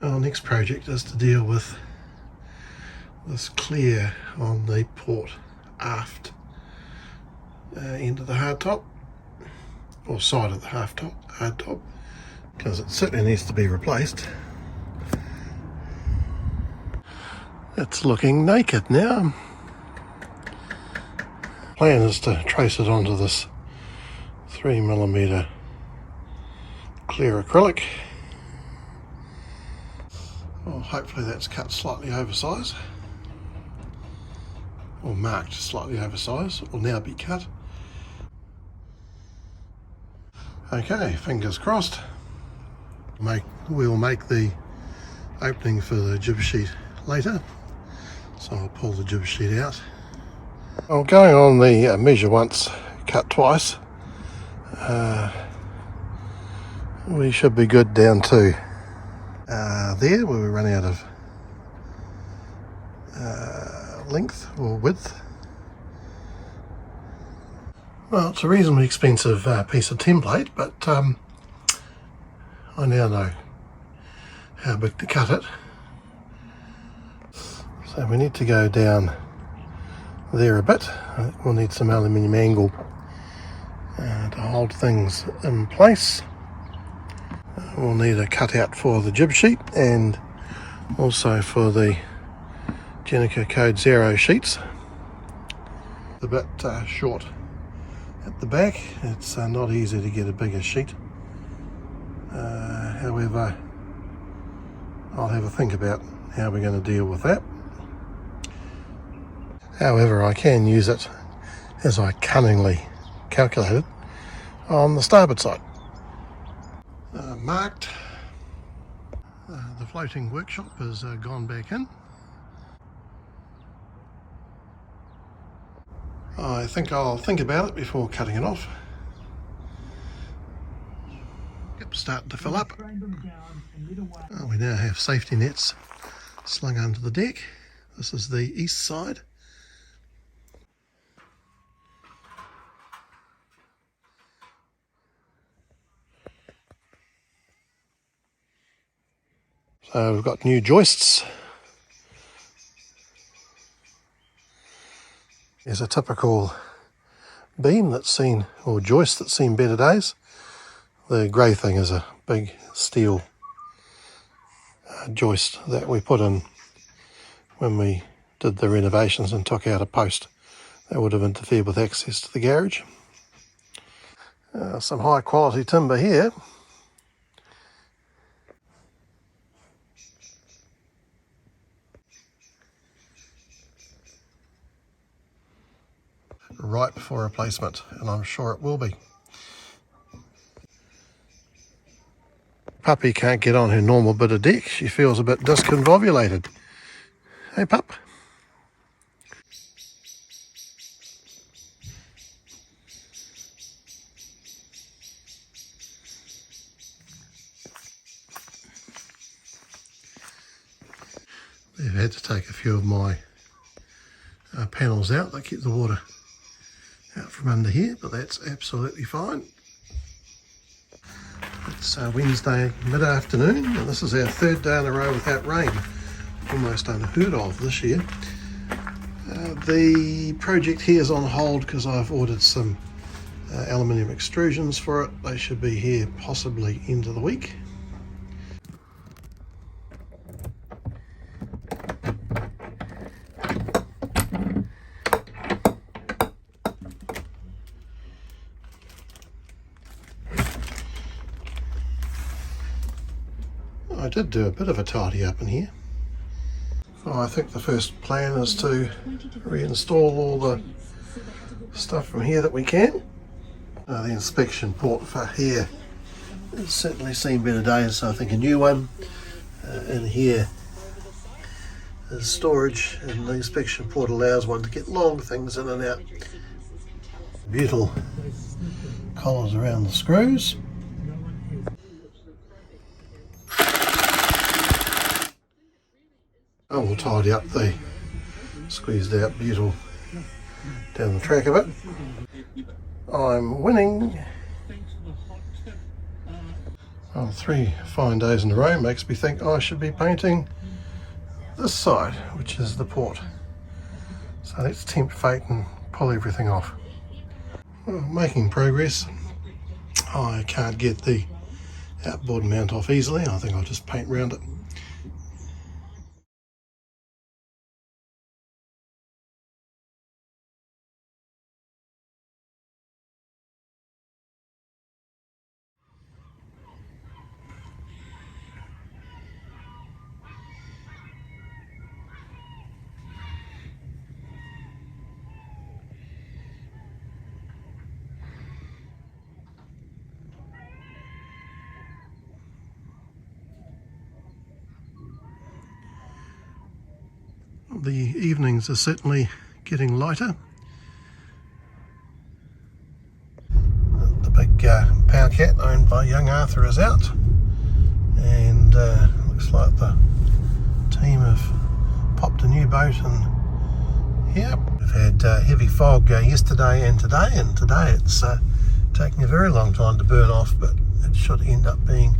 Our next project is to deal with this clear on the port aft end of the hardtop, or side of the hardtop, because it certainly needs to be replaced. It's looking naked now. Plan is to trace it onto this 3mm clear acrylic. Well, hopefully that's cut slightly oversized, or marked slightly oversized. It will now be cut. Okay, fingers crossed. We'll make the opening for the jib sheet later, so I'll pull the jib sheet out. Well, going on the measure once, cut twice, we should be good down to there, where we run out of length or width. Well, it's a reasonably expensive piece of template, but I now know how big to cut it. So we need to go down there a bit. We'll need some aluminium angle to hold things in place. We'll need a cutout for the jib sheet and also for the Jenica Code 0 sheets. A bit short at the back. It's not easy to get a bigger sheet. However, I'll have a think about how we're going to deal with that. However, I can use it, as I cunningly calculated, on the starboard side. Marked. The floating workshop has gone back in. I think I'll think about it before cutting it off. Yep, starting to fill up. Oh, we now have safety nets slung under the deck. This is the east side. So we've got new joists. There's a typical beam that's seen, or joist that's seen better days. The grey thing is a big steel joist that we put in when we did the renovations and took out a post that would have interfered with access to the garage. Some high quality timber here. Ripe for replacement, and I'm sure it will be. Puppy can't get on her normal bit of deck. She feels a bit disconvolvulated. Hey, pup. They've had to take a few of my panels out. They keep the water out from under here, but that's absolutely fine. It's Wednesday mid-afternoon, and this is our third day in a row without rain. Almost unheard of this year. The project here is on hold because I've ordered some aluminium extrusions for it. They should be here possibly end of the week. I did do a bit of a tidy up in here. So I think the first plan is to reinstall all the stuff from here that we can. The inspection port for here has certainly seen better days, so I think a new one. In here is storage, and the inspection port allows one to get long things in and out. Beautiful collars around the screws. I will tidy up the squeezed out butyl down the track of it. I'm winning. Well, 3 fine days in a row makes me think I should be painting this side, which is the port. So let's tempt fate and pull everything off. Well, making progress. I can't get the outboard mount off easily. I think I'll just paint around it. The evenings are certainly getting lighter. The big power cat owned by young Arthur is out, and looks like the team have popped a new boat, and yeah, we've had heavy fog yesterday and today it's taking a very long time to burn off, but it should end up being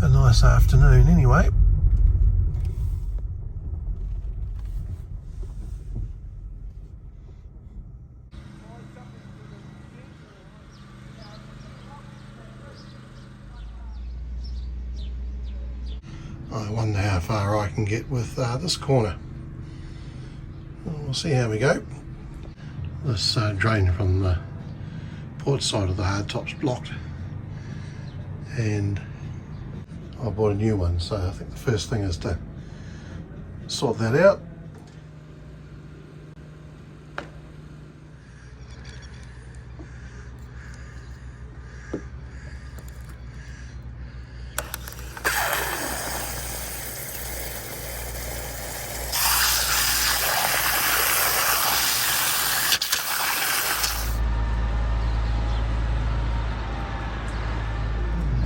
a nice afternoon anyway. I wonder how far I can get with this corner. We'll see how we go. This drain from the port side of the hardtop's blocked, and I bought a new one, so I think the first thing is to sort that out.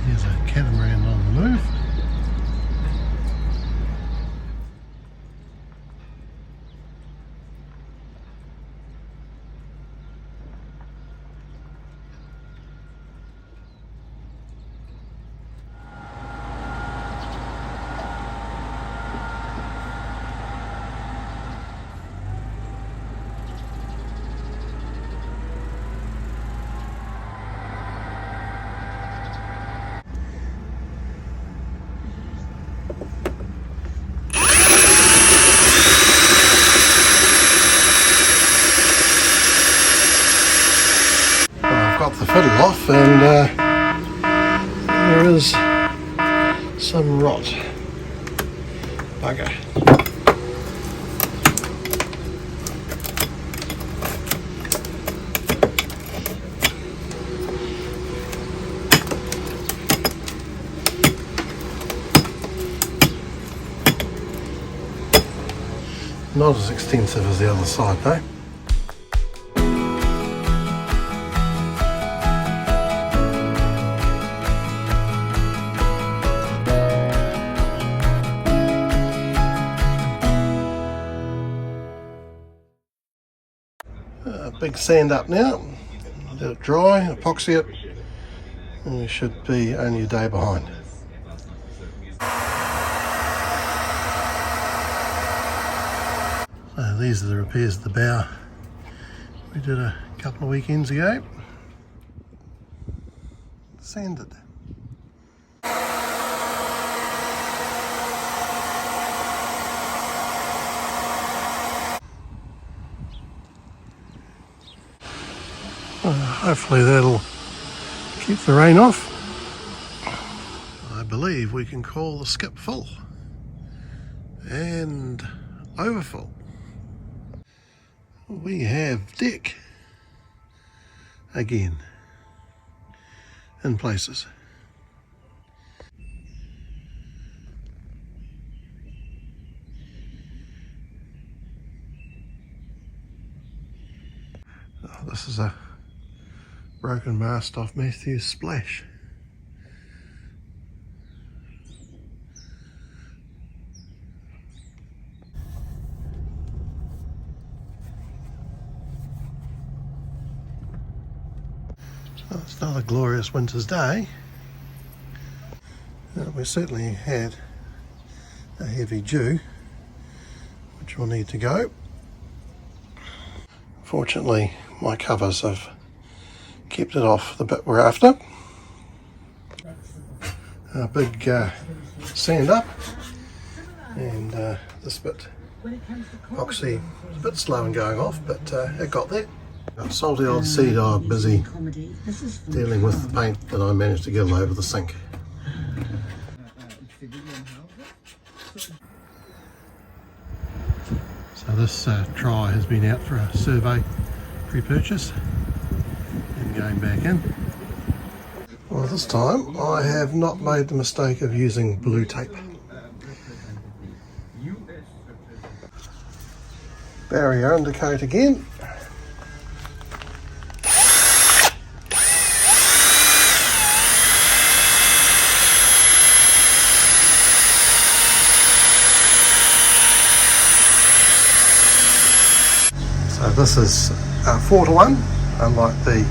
Here's a catamaran on the move. The fiddle off, and there is some rot. Bugger. Not as extensive as the other side though. Big sand up now, let it dry, epoxy it, and we should be only a day behind. So these are the repairs of the bow we did a couple of weekends ago. Sanded. Hopefully that'll keep the rain off. I believe we can call the skip full and overfull. We have deck again in places. Oh, this is a broken mast off Matthew's splash. Well, it's another glorious winter's day. We certainly had a heavy dew, which will need to go. Fortunately, my covers have kept it off the bit we're after. A big sand up, and this bit epoxy was a bit slow in going off, but it got there. Salty old sea dog busy dealing with the paint that I managed to get all over the sink. So this try has been out for a survey pre-purchase and going back in. Well, this time I have not made the mistake of using blue tape. Barrier undercoat again. So this is 4:1, unlike the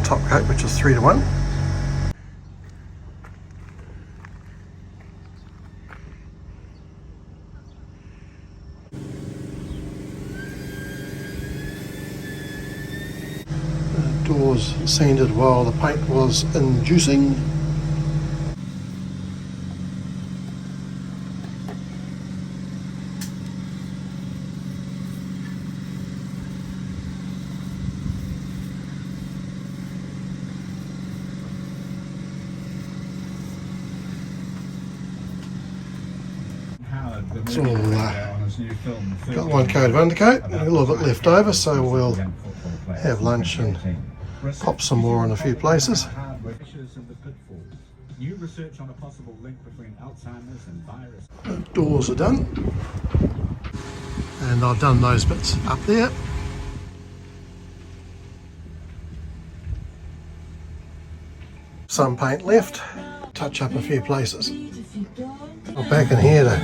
top coat, which is 3:1. Doors sanded while the paint was inducing. It's all got one coat of undercoat and a little bit left over, so we'll have lunch and pop some more in a few places. The doors are done, and I've done those bits up there. Some paint left, touch up a few places. I'm back in here to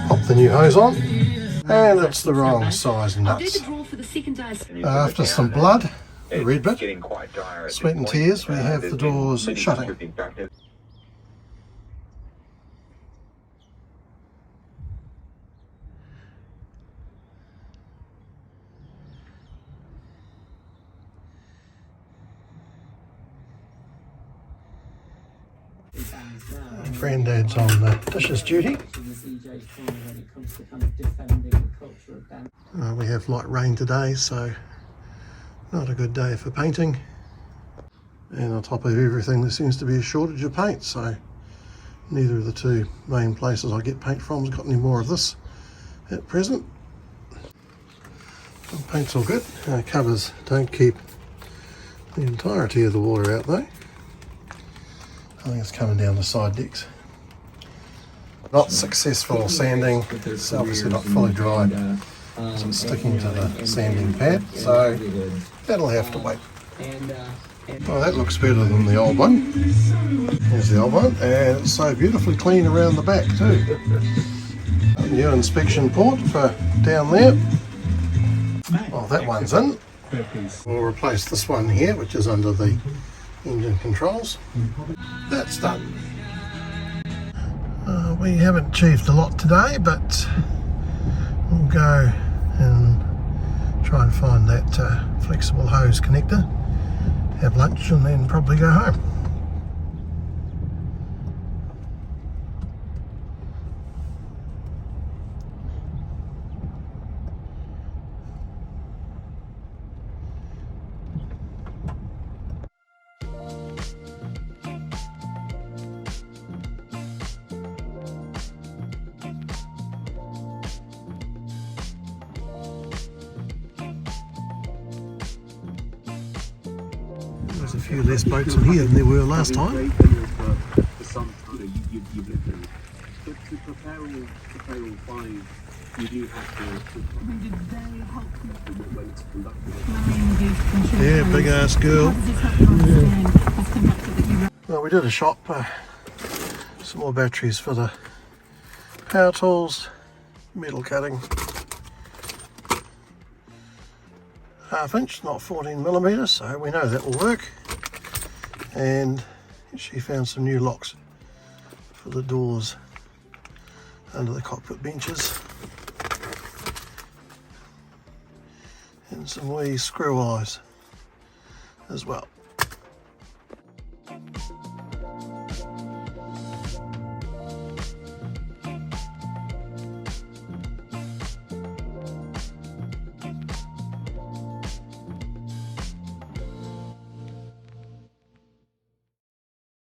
pop the new hose on, and it's the wrong size nuts. After some blood, the red bit, sweat and tears, we have the doors shutting. Granddad's on dishes duty. We have light rain today, so not a good day for painting. And on top of everything, there seems to be a shortage of paint, so neither of the two main places I get paint from has got any more of this at present. The paint's all good. Covers don't keep the entirety of the water out though. I think it's coming down the side decks. Not successful sanding, it's obviously not fully dried, so it's sticking to the sanding pad, so that'll have to wait. Well, that looks better than the old one. Here's the old one, and it's so beautifully clean around the back too. A new inspection port for down there. Well, that one's in. We'll replace this one here, which is under the engine controls. That's done. We haven't achieved a lot today, but we'll go and try and find that flexible hose connector, have lunch, and then probably go home. There's a few less boats in here than there were last time. Yeah, big ass girl. Well, we did a shop, some more batteries for the power tools, metal cutting. 1/2 inch, not 14mm, so we know that will work. And she found some new locks for the doors under the cockpit benches. And some wee screw eyes as well.